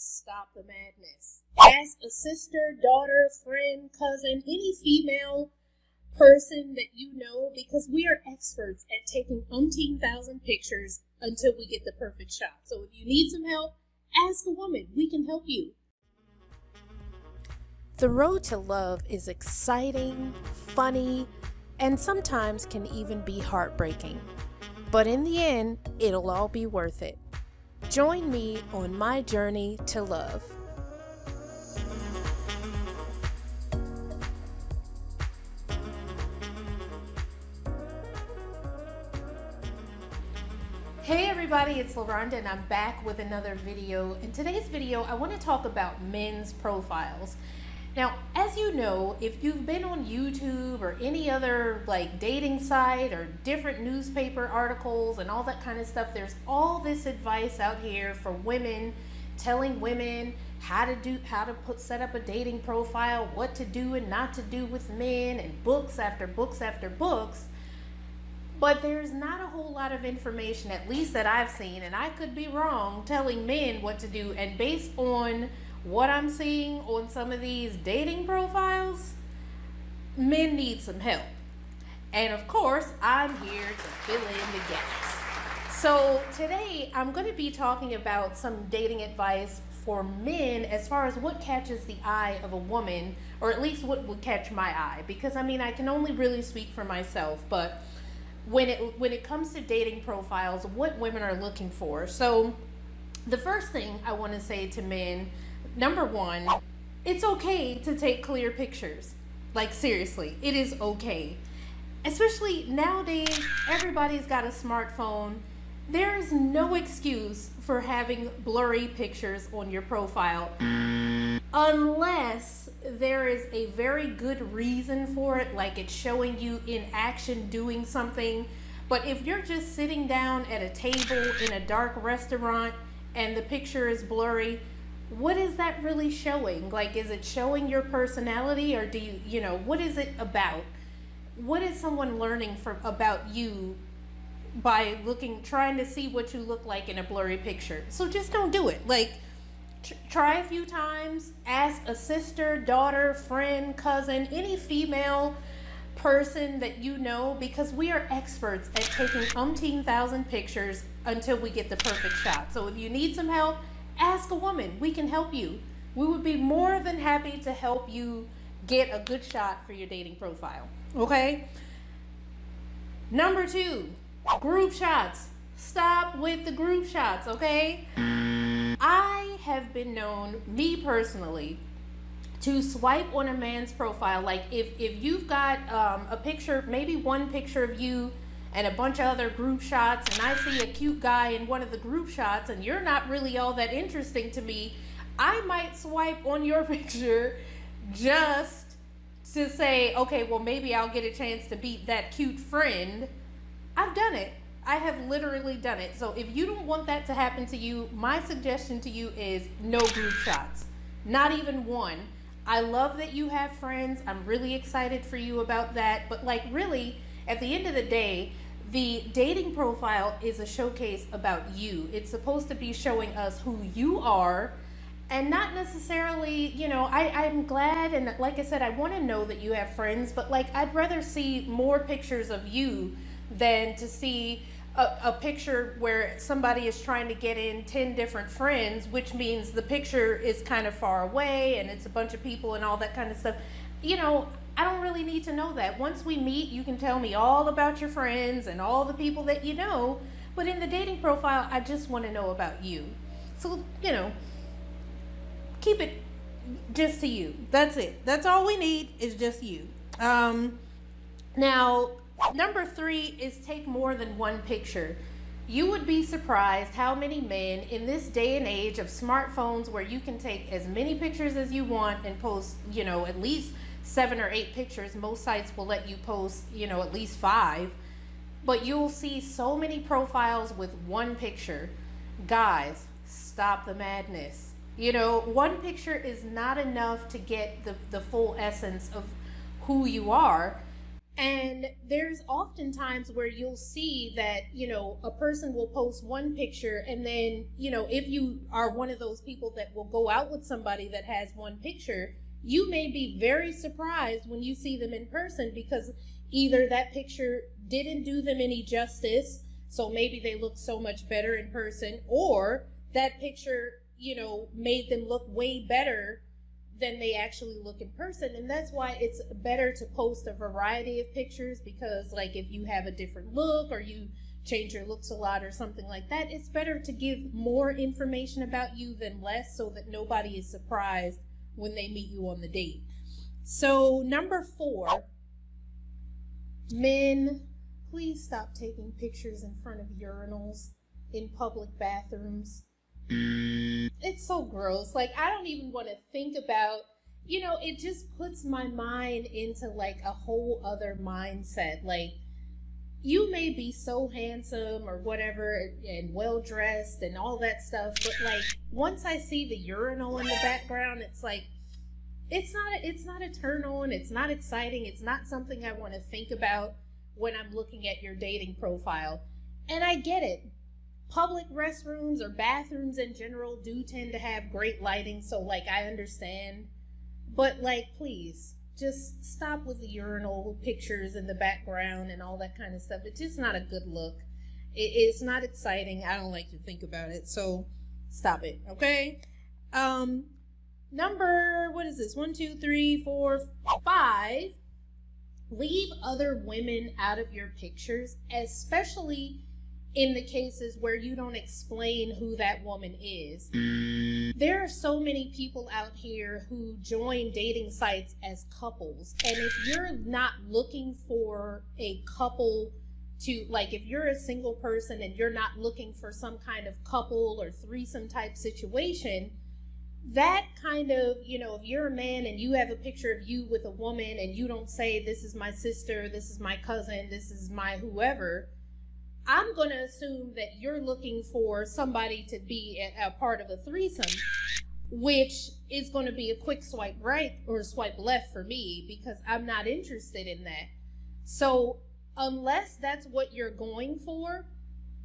Stop the madness. Ask a sister, daughter, friend, cousin, any female person that you know, because we are experts at taking umpteen thousand pictures until we get the perfect shot. So if you need some help, ask a woman. We can help you. The road to love is exciting, funny, and sometimes can even be heartbreaking. But in the end, it'll all be worth it. Join me on my journey to love. Hey everybody, it's LaRonda and I'm back with another video. In today's video, I want to talk about men's profiles. Now, as you know, if you've been on YouTube or any other like dating site or different newspaper articles and all that kind of stuff, there's all this advice out here for women, telling women how to set up a dating profile, what to do and not to do with men, and books after books after books. But there's not a whole lot of information, at least that I've seen, and I could be wrong, telling men what to do. And based on what I'm seeing on some of these dating profiles, men need some help. And of course, I'm here to fill in the gaps. So today, I'm going to be talking about some dating advice for men as far as what catches the eye of a woman, or at least what would catch my eye. Because I mean, I can only really speak for myself, but when it comes to dating profiles, what women are looking for. So the first thing I want to say to men, number one, it's okay to take clear pictures. Like seriously, it is okay. Especially nowadays, everybody's got a smartphone. There is no excuse for having blurry pictures on your profile unless there is a very good reason for it, like it's showing you in action doing something. But if you're just sitting down at a table in a dark restaurant and the picture is blurry, what is that really showing? Like, is it showing your personality, or do you know, what is it about? What is someone learning about you by trying to see what you look like in a blurry picture? So just don't do it. Like, try a few times, ask a sister, daughter, friend, cousin, any female person that you know, because we are experts at taking umpteen thousand pictures until we get the perfect shot. So if you need some help, ask a woman. We can help you. We would be more than happy to help you get a good shot for your dating profile. Okay? Number two, group shots. Stop with the group shots, okay? I have been known, me personally, to swipe on a man's profile. Like if you've got a picture, maybe one picture of you and a bunch of other group shots, and I see a cute guy in one of the group shots and you're not really all that interesting to me, I might swipe on your picture just to say, okay, well maybe I'll get a chance to beat that cute friend. I've done it. I have literally done it. So if you don't want that to happen to you, my suggestion to you is no group shots. Not even one. I love that you have friends. I'm really excited for you about that. But like really, at the end of the day, the dating profile is a showcase about you. It's supposed to be showing us who you are, and not necessarily, you know, I'm glad, and like I said, I want to know that you have friends, but like I'd rather see more pictures of you than to see a picture where somebody is trying to get in 10 different friends, which means the picture is kind of far away and it's a bunch of people and all that kind of stuff. You know, I don't really need to know that. Once we meet, you can tell me all about your friends and all the people that you know, but in the dating profile, I just want to know about you. So, you know, keep it just to you. That's it. That's all we need is just you. Now, number three is take more than one picture. You would be surprised how many men in this day and age of smartphones, where you can take as many pictures as you want and post, you know, at least 7 or 8 pictures. Most sites will let you post, you know, at least 5. But you'll see so many profiles with one picture. Guys, stop the madness. You know, one picture is not enough to get the full essence of who you are. And there's often times where you'll see that, a person will post one picture, and then, if you are one of those people that will go out with somebody that has one picture, you may be very surprised when you see them in person, because either that picture didn't do them any justice, so maybe they look so much better in person, or that picture, made them look way better than they actually look in person. And that's why it's better to post a variety of pictures, because like if you have a different look or you change your looks a lot or something like that, it's better to give more information about you than less, so that nobody is surprised when they meet you on the date. So number 4, men, please stop taking pictures in front of urinals in public bathrooms. It's so gross. Like, I don't even want to think about, it just puts my mind into like a whole other mindset. Like, you may be so handsome or whatever and well dressed and all that stuff, but like once I see the urinal in the background, it's like, it's not a turn on. It's not exciting. It's not something I want to think about when I'm looking at your dating profile. And I get it. Public restrooms or bathrooms in general do tend to have great lighting, so like I understand. But like, please, just stop with the urinal pictures in the background and all that kind of stuff. It's just not a good look. It's not exciting. I don't like to think about it, so stop it, okay? Number, what is this? 1, 2, 3, 4, 5. Leave other women out of your pictures, especially in the cases where you don't explain who that woman is. There are so many people out here who join dating sites as couples. And if you're not looking for a couple to, like, if you're a single person and you're not looking for some kind of couple or threesome type situation, that kind of, if you're a man and you have a picture of you with a woman and you don't say, this is my sister, this is my cousin, this is my whoever, I'm going to assume that you're looking for somebody to be a part of a threesome, which is going to be a quick swipe right or swipe left for me, because I'm not interested in that. So unless that's what you're going for,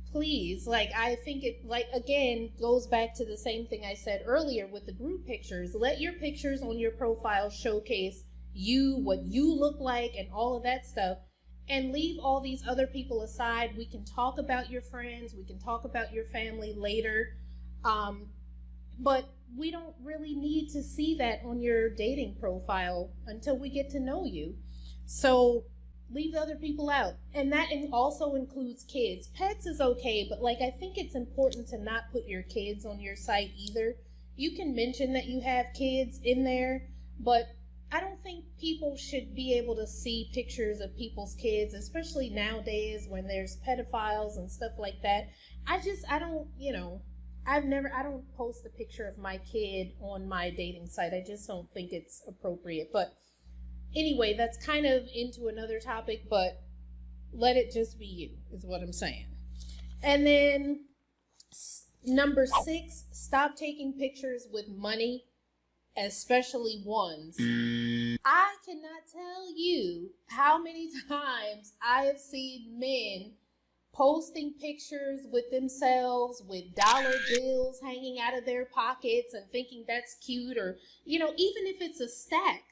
please, like, I think it, like, again, goes back to the same thing I said earlier with the group pictures. Let your pictures on your profile showcase you, what you look like, and all of that stuff. And leave all these other people aside. We can talk about your friends. We can talk about your family later. But we don't really need to see that on your dating profile until we get to know you. So leave the other people out. And that also includes kids. Pets is okay, but like, I think it's important to not put your kids on your site either. You can mention that you have kids in there, but I don't think people should be able to see pictures of people's kids, especially nowadays when there's pedophiles and stuff like that. I don't, I don't post a picture of my kid on my dating site. I just don't think it's appropriate. But anyway, that's kind of into another topic, but let it just be you, is what I'm saying. And then number 6, stop taking pictures with money, especially ones. I cannot tell you how many times I have seen men posting pictures with themselves with dollar bills hanging out of their pockets and thinking that's cute, or, even if it's a stack,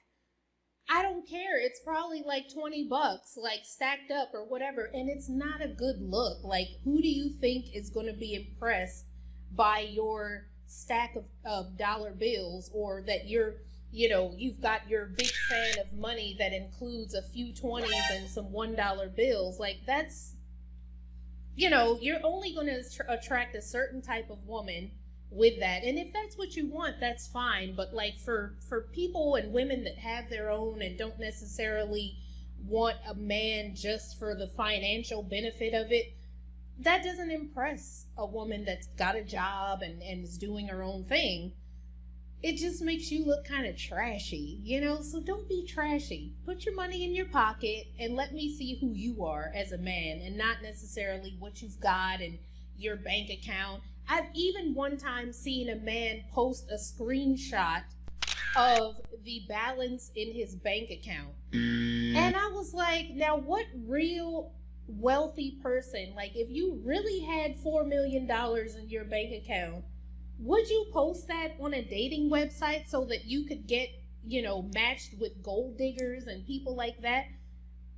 I don't care. It's probably like $20, like stacked up or whatever, and it's not a good look. Like, who do you think is going to be impressed by your stack of dollar bills, or that you've got your big fan of money that includes a few 20s and some $1 bills? Like, that's, you're only going to attract a certain type of woman with that. And if that's what you want, that's fine. But like, for people and women that have their own and don't necessarily want a man just for the financial benefit of it, that doesn't impress a woman that's got a job and is doing her own thing. It just makes you look kind of trashy, So don't be trashy. Put your money in your pocket and let me see who you are as a man, and not necessarily what you've got in your bank account. I've even one time seen a man post a screenshot of the balance in his bank account. And I was like, now what real wealthy person, like if you really had $4 million in your bank account, would you post that on a dating website so that you could get, matched with gold diggers and people like that?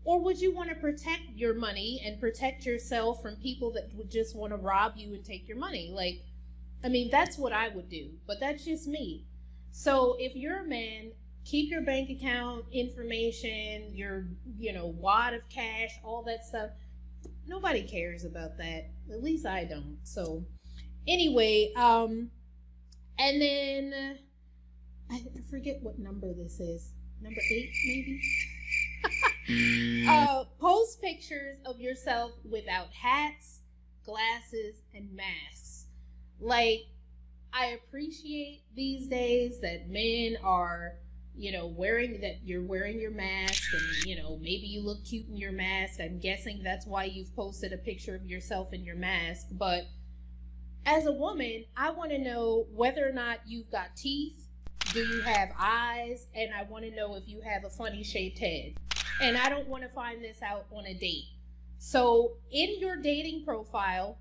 Or would you want to protect your money and protect yourself from people that would just want to rob you and take your money? Like, I mean, that's what I would do, but that's just me. So if you're a man, keep your bank account information, your, wad of cash, all that stuff. Nobody cares about that. At least I don't. So anyway, and then I forget what number this is. Number 8, maybe? Post pictures of yourself without hats, glasses, and masks. Like, I appreciate these days that men are, wearing your mask and, maybe you look cute in your mask. I'm guessing that's why you've posted a picture of yourself in your mask. But as a woman, I want to know whether or not you've got teeth. Do you have eyes? And I want to know if you have a funny shaped head. And I don't want to find this out on a date. So in your dating profile,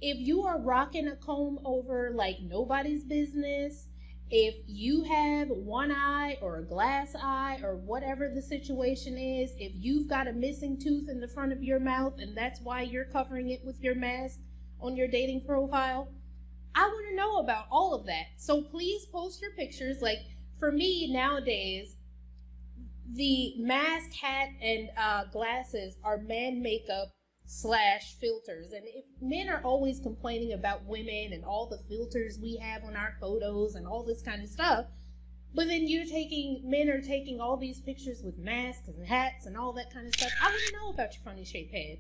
if you are rocking a comb over like nobody's business, if you have one eye or a glass eye or whatever the situation is, if you've got a missing tooth in the front of your mouth and that's why you're covering it with your mask on your dating profile, I want to know about all of that. So please post your pictures. Like for me nowadays, the mask, hat, and glasses are man makeup / filters. And if men are always complaining about women and all the filters we have on our photos and all this kind of stuff, but then men are taking all these pictures with masks and hats and all that kind of stuff. I want to know about your funny shaped head.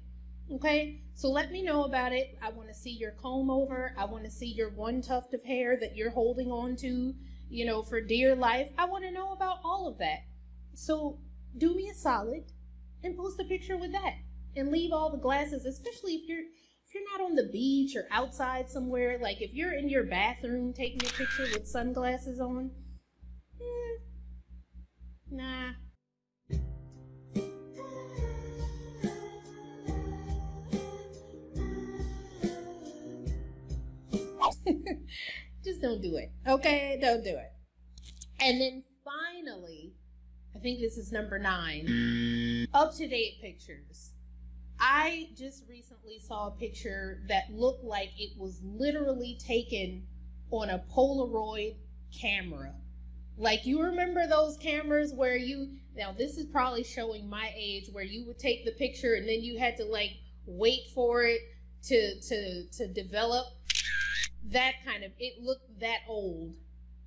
Okay, so let me know about it. I want to see your comb over. I want to see your one tuft of hair that you're holding on to, for dear life. I want to know about all of that. So do me a solid and post a picture with that and leave all the glasses, especially if you're not on the beach or outside somewhere. Like if you're in your bathroom taking a picture with sunglasses on, nah. Just don't do it. Okay, don't do it. And then finally, I think this is number 9, UptoDate Pictures. I just recently saw a picture that looked like it was literally taken on a Polaroid camera. Like, you remember those cameras where now this is probably showing my age, where you would take the picture and then you had to like wait for it to develop. That kind of, it looked that old.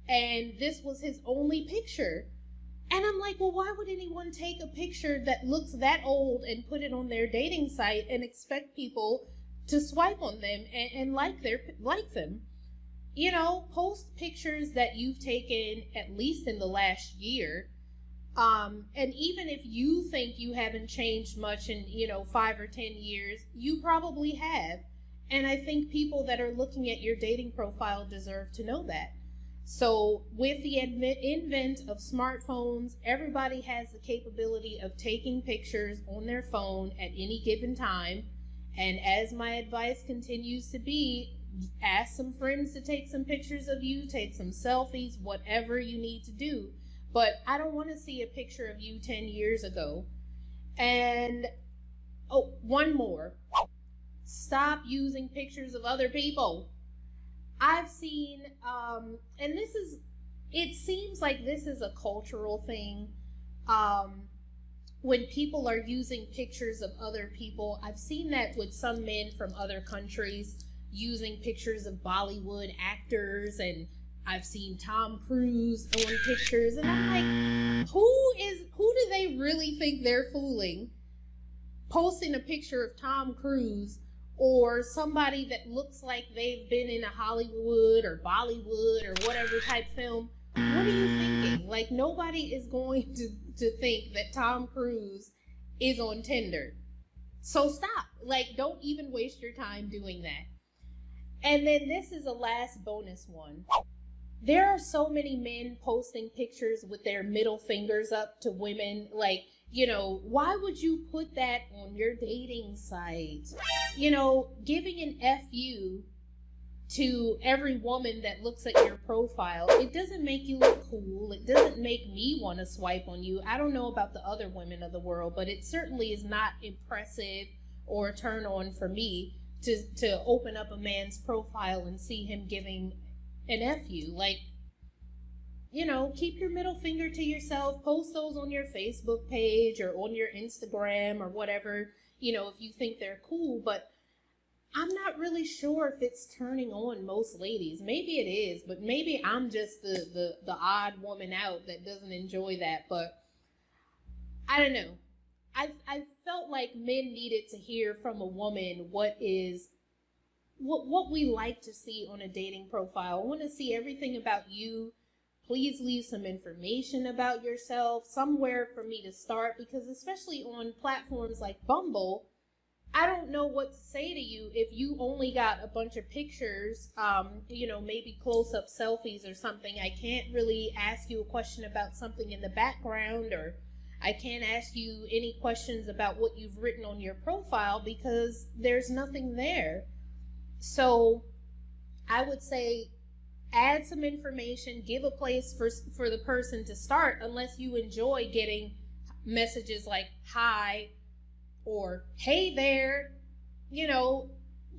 And this was his only picture. And I'm like, well, why would anyone take a picture that looks that old and put it on their dating site and expect people to swipe on them and like them? Post pictures that you've taken at least in the last year. And even if you think you haven't changed much in, 5 or 10 years, you probably have. And I think people that are looking at your dating profile deserve to know that. So with the advent of smartphones, everybody has the capability of taking pictures on their phone at any given time. And as my advice continues to be, ask some friends to take some pictures of you, take some selfies, whatever you need to do. But I don't want to see a picture of you 10 years ago. And, one more. Stop using pictures of other people. I've seen, and it seems like this is a cultural thing. When people are using pictures of other people, I've seen that with some men from other countries using pictures of Bollywood actors, and I've seen Tom Cruise on pictures, and I'm like, who do they really think they're fooling? Posting a picture of Tom Cruise or somebody that looks like they've been in a Hollywood or Bollywood or whatever type film. What are you thinking? Like, nobody is going to think that Tom Cruise is on Tinder. So stop. Like, don't even waste your time doing that. And then this is a last bonus one. there are so many men posting pictures with their middle fingers up to women. Like, why would you put that on your dating site? Giving an FU to every woman that looks at your profile, it doesn't make you look cool. It doesn't make me want to swipe on you. I don't know about the other women of the world, but it certainly is not impressive or a turn on for me to open up a man's profile and see him giving an FU. Like, keep your middle finger to yourself. Post those on your Facebook page or on your Instagram or whatever, if you think they're cool. But I'm not really sure if it's turning on most ladies. Maybe it is, but maybe I'm just the odd woman out that doesn't enjoy that. But I don't know. I felt like men needed to hear from a woman what we like to see on a dating profile. I want to see everything about you. Please leave some information about yourself, somewhere for me to start, because especially on platforms like Bumble, I don't know what to say to you if you only got a bunch of pictures, maybe close-up selfies or something. I can't really ask you a question about something in the background, or I can't ask you any questions about what you've written on your profile because there's nothing there. So I would say add some information, give a place for the person to start, unless you enjoy getting messages like hi or hey there.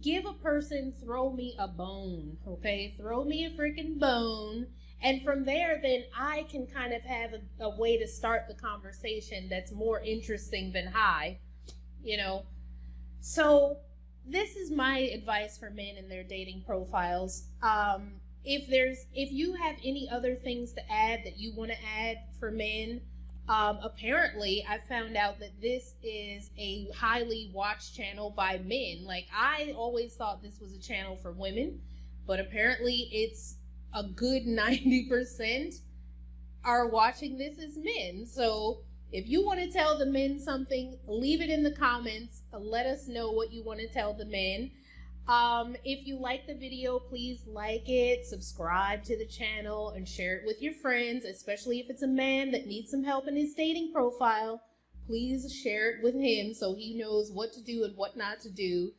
Give a person, throw me a bone, okay? Throw me a freaking bone. And from there, then I can kind of have a way to start the conversation that's more interesting than hi, So this is my advice for men in their dating profiles. If you have any other things to add that you want to add for men, apparently I found out that this is a highly watched channel by men. Like, I always thought this was a channel for women, but apparently it's a good 90% are watching this as men. So if you want to tell the men something, leave it in the comments. Let us know what you want to tell the men. If you like the video, please like it, subscribe to the channel, and share it with your friends, especially if it's a man that needs some help in his dating profile. Please share it with him so he knows what to do and what not to do.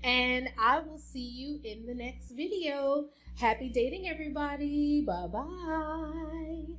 And I will see you in the next video. Happy dating, everybody. Bye-bye.